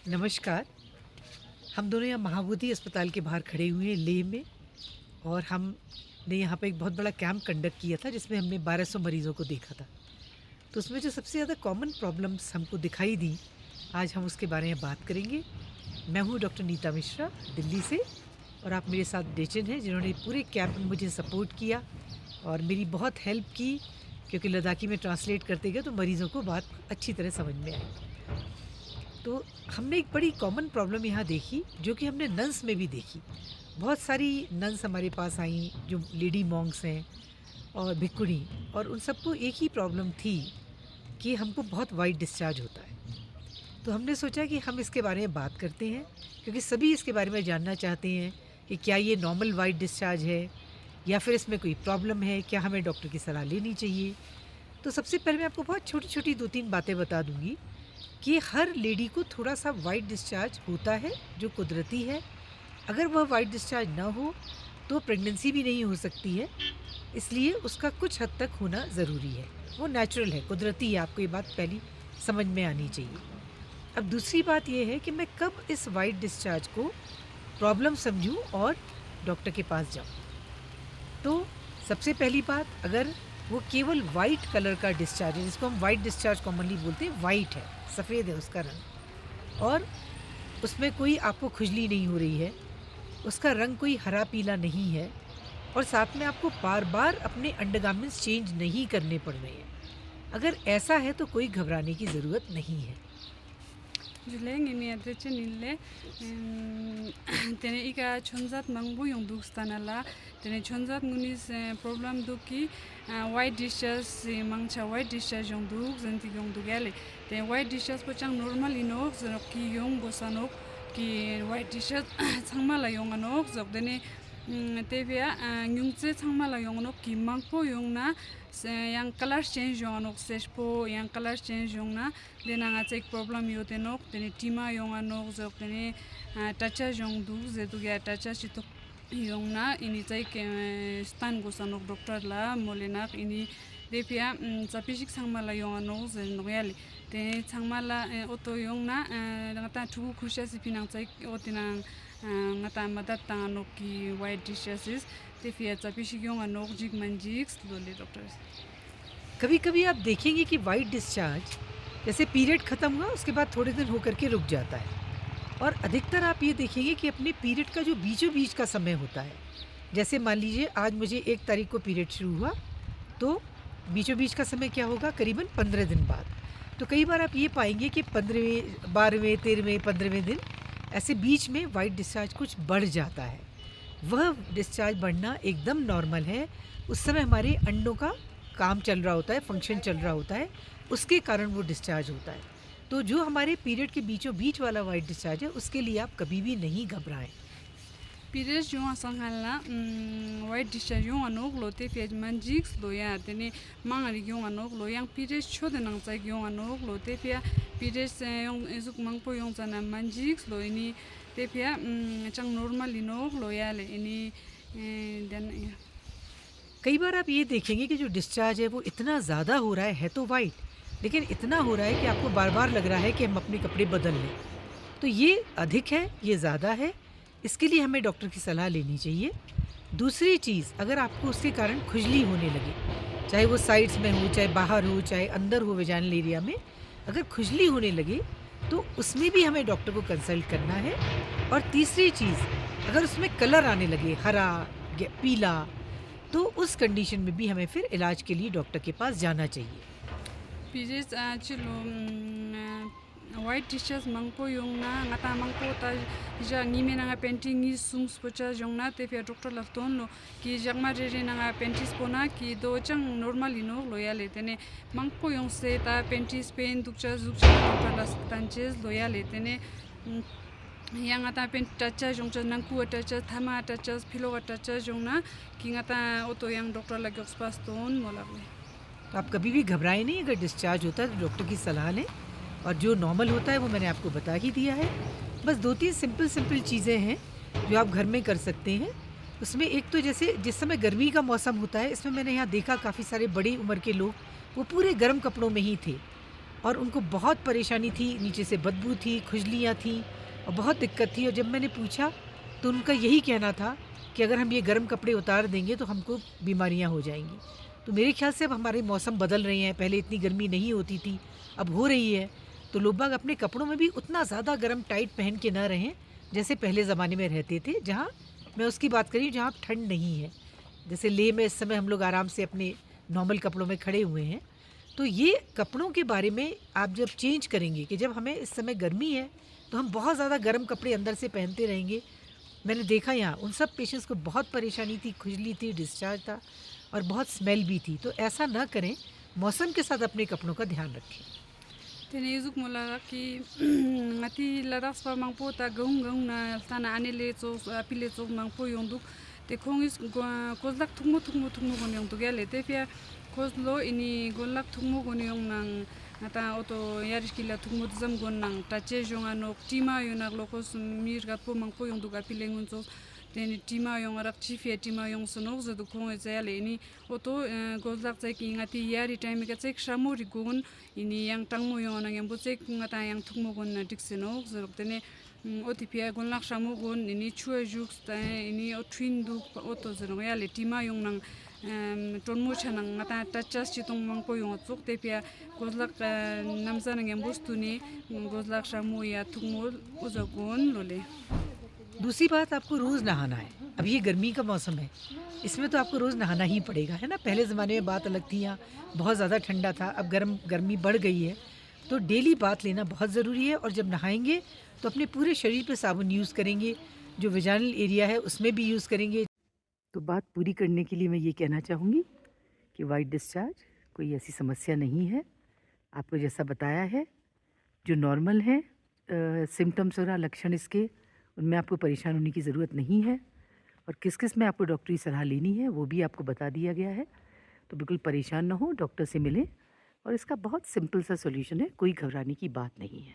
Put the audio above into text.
नमस्कार। हम दोनों यहाँ महाबोधि अस्पताल के बाहर खड़े हुए हैं लेह में। और हमने यहाँ पे एक बहुत बड़ा कैंप कंडक्ट किया था जिसमें हमने 1200 मरीज़ों को देखा था। तो उसमें जो सबसे ज़्यादा कॉमन प्रॉब्लम्स हमको दिखाई दी, आज हम उसके बारे में बात करेंगे। मैं हूँ डॉक्टर नीता मिश्रा, दिल्ली से। और आप मेरे साथ डेचन हैं जिन्होंने पूरे कैंप में मुझे सपोर्ट किया और मेरी बहुत हेल्प की, क्योंकि लद्दाखी में ट्रांसलेट करते गए तो मरीज़ों को बात अच्छी तरह समझ में आई। तो हमने एक बड़ी कॉमन प्रॉब्लम यहाँ देखी, जो कि हमने नन्स में भी देखी। बहुत सारी नन्स हमारे पास आई जो लेडी मॉन्क्स हैं और भिक्षुणी, और उन सबको एक ही प्रॉब्लम थी कि हमको बहुत वाइट डिस्चार्ज होता है। तो हमने सोचा कि हम इसके बारे में बात करते हैं, क्योंकि सभी इसके बारे में जानना चाहते हैं कि क्या ये नॉर्मल वाइट डिस्चार्ज है या फिर इसमें कोई प्रॉब्लम है, क्या हमें डॉक्टर की सलाह लेनी चाहिए। तो सबसे पहले मैं आपको बहुत छोटी छोटी 2-3 बातें बता दूंगी कि हर लेडी को थोड़ा सा वाइट डिस्चार्ज होता है जो कुदरती है। अगर वह वाइट डिस्चार्ज ना हो तो प्रेगनेंसी भी नहीं हो सकती है, इसलिए उसका कुछ हद तक होना ज़रूरी है। वो नेचुरल है, कुदरती है, आपको ये बात पहली समझ में आनी चाहिए। अब दूसरी बात यह है कि मैं कब इस वाइट डिस्चार्ज को प्रॉब्लम समझूं और डॉक्टर के पास जाऊं। तो सबसे पहली बात, अगर वो केवल वाइट कलर का डिस्चार्ज है, जिसको हम वाइट डिस्चार्ज कॉमनली बोलते हैं, वाइट है, सफ़ेद है उसका रंग, और उसमें कोई आपको खुजली नहीं हो रही है, उसका रंग कोई हरा पीला नहीं है, और साथ में आपको बार बार अपने अंडरगारमेंट्स चेंज नहीं करने पड़ रहे हैं, अगर ऐसा है तो कोई घबराने की ज़रूरत नहीं है। Juleng ini ada cenile, tene ika chonzat mangbu yung dukstana la, tene chonzat ngunis problem duki white dishes mangcha white dishes yung duk zanti yung dugale, tene white dishes pochang normal inok zanok ki yung bosanok ki white dishes changmala yung anok zok tene tevia nyungse changmala yung anok ki mangpo yung na yang color change yung anok sespo yang color change yung na dena nga check problem yo tenok tene tima yung anok zok tene tacha yung du zetu ga tacha chitok yung na ini check stan go sanok doctor la molenak ini depia sapishik sangmala yung anok zen noyali te sangmala oto yung na ngata thu khusha sipinang check otinang ngata madat tanganok ki white dishes ते फिर चपिशियों Anouk zig मंजिक्स लोले doctors. कभी कभी आप देखेंगे कि white discharge जैसे period ख़त्म हुआ उसके बाद थोड़े दिन होकर के रुक जाता है, और अधिकतर आप ये देखेंगे कि अपने पीरियड का जो बीचों बीच का समय होता है, जैसे मान लीजिए आज मुझे 1 तारीख को पीरियड शुरू हुआ, तो बीचों बीच का समय क्या होगा, करीबन 15 दिन बाद। तो कई बार आप ये पाएंगे कि 15वें 12वें 13वें 15वें दिन ऐसे बीच में वाइट डिस्चार्ज कुछ बढ़ जाता है। वह डिस्चार्ज बढ़ना एकदम नॉर्मल है, उस समय हमारे अंडों का काम चल रहा होता है, फंक्शन चल रहा होता है, उसके कारण वो डिस्चार्ज होता है। तो जो हमारे पीरियड के बीचों बीच वाला वाइट डिस्चार्ज है, उसके लिए आप कभी भी नहीं घबराएं। पीरियड जो असंगला वाइट डिस्चार्ज जो अनोक लोते फेज मंजिक्स लोया तने मांगरी जो अनोक लोयांग पीरियड छोदे नंग चाइ जो अनोक लोते फिया पीरियड से यों एजुक मंगपो यों जना मंजिक्स लोइनी ते फिया चंग नॉर्मल इनोक लोया ले इनी देन। कई बार आप ये देखेंगे कि जो डिस्चार्ज है वो इतना ज़्यादा हो रहा है तो वाइट, लेकिन इतना हो रहा है कि आपको बार बार लग रहा है कि हम अपने कपड़े बदल लें। तो ये अधिक है, ये ज़्यादा है, इसके लिए हमें डॉक्टर की सलाह लेनी चाहिए। दूसरी चीज़, अगर आपको उसके कारण खुजली होने लगे, चाहे वो साइड्स में हो, चाहे बाहर हो, चाहे अंदर हो वेजाइनल एरिया में, अगर खुजली होने लगे तो उसमें भी हमें डॉक्टर को कंसल्ट करना है। और तीसरी चीज़, अगर उसमें कलर आने लगे हरा पीला, तो उस कंडीशन में भी हमें फिर इलाज के लिए डॉक्टर के पास जाना चाहिए। पीरियड चलो white dishes mangpo yung na ngata mangpo ta ja ngime na painting is sungs pocha jong na te fe doctor la ton lo ki jagma re na panties pona ki do chang normal ino loyal tene mangpo yung se ta panties pain dukcha zukcha doctor la tanches loyal tene yang ngata pen tacha jong cha nang ku tacha thama tacha philo tacha jong na ki ngata oto yang doctor la gox pas ton mola। तो आप कभी भी घबराएं नहीं, अगर discharge होता है तो डॉक्टर की सलाह लें, और जो नॉर्मल होता है वो मैंने आपको बता ही दिया है। बस 2-3 सिंपल चीज़ें हैं जो आप घर में कर सकते हैं। उसमें एक तो जैसे जिस समय गर्मी का मौसम होता है, इसमें मैंने यहाँ देखा काफ़ी सारे बड़ी उम्र के लोग वो पूरे गर्म कपड़ों में ही थे, और उनको बहुत परेशानी थी, नीचे से बदबू थी, खुजलियाँ थीं और बहुत दिक्कत थी। और जब मैंने पूछा तो उनका यही कहना था कि अगर हम ये गर्म कपड़े उतार देंगे तो हमको बीमारियाँ हो जाएँगी। तो मेरे ख़्याल से अब हमारे मौसम बदल रहे हैं, पहले इतनी गर्मी नहीं होती थी, अब हो रही है। तो लोग बाग अपने कपड़ों में भी उतना ज़्यादा गर्म टाइट पहन के ना रहें, जैसे पहले ज़माने में रहते थे, जहाँ मैं उसकी बात कर रही हूँ जहाँ ठंड नहीं है। जैसे लेह में इस समय हम लोग आराम से अपने नॉर्मल कपड़ों में खड़े हुए हैं। तो ये कपड़ों के बारे में आप जब चेंज करेंगे कि जब हमें इस समय गर्मी है, तो हम बहुत ज़्यादा गर्म कपड़े अंदर से पहनते रहेंगे। मैंने देखा यहाँ उन सब पेशेंट्स को बहुत परेशानी थी, खुजली थी, डिस्चार्ज था और बहुत स्मेल भी थी। तो ऐसा ना करें, मौसम के साथ अपने कपड़ों का ध्यान रखें। Tene izuk mola ki ngati ladas pa mangpo ta gaung gaung na tana anele so apile so mangpo yonduk te khongis kozlak thukmo gon yong to gele te pia kozlo ini golak thukmo gon yong nang ngata oto yarish kila thukmo zam gon nang ta che jonga nok tima yonak lokos mir gat po mangpo yonduk apile ngun so tene tima yong arak chifia tima yong sonok zo khong zale ini oto gozlak chai ki ngati yari time ka chek shamori gon ini yang tangmo yong nang yang bocek ngata yang thukmo gon na diksenok zo tene otipia gon lak shamu gon ini chue juk sta ini otwin du oto zo yale tima yong nang tonmo chanang ngata tachas chitong mangpo yong chok te pia gozlak namza nang yang bostuni gozlak shamu ya thukmo uzagon lole. दूसरी बात, आपको रोज़ नहाना है। अब ये गर्मी का मौसम है, इसमें तो आपको रोज़ नहाना ही पड़ेगा, है ना? पहले ज़माने में बात अलग थी, यहाँ बहुत ज़्यादा ठंडा था, अब गर्मी बढ़ गई है। तो डेली बाथ लेना बहुत ज़रूरी है और जब नहाएँगे तो अपने पूरे शरीर पे साबुन यूज़ करेंगे, जो वेजाइनल एरिया है उसमें भी यूज़ करेंगे। तो बात पूरी करने के लिए मैं ये कहना चाहूँगी कि व्हाइट डिस्चार्ज कोई ऐसी समस्या नहीं है। आपको जैसा बताया है, जो नॉर्मल है सिम्पटम्स वगैरह लक्षण इसके, उनमें आपको परेशान होने की ज़रूरत नहीं है। और किस-किस में आपको डॉक्टरी सलाह लेनी है वो भी आपको बता दिया गया है। तो बिल्कुल परेशान ना हो, डॉक्टर से मिलें और इसका बहुत सिंपल सा सॉल्यूशन है, कोई घबराने की बात नहीं है।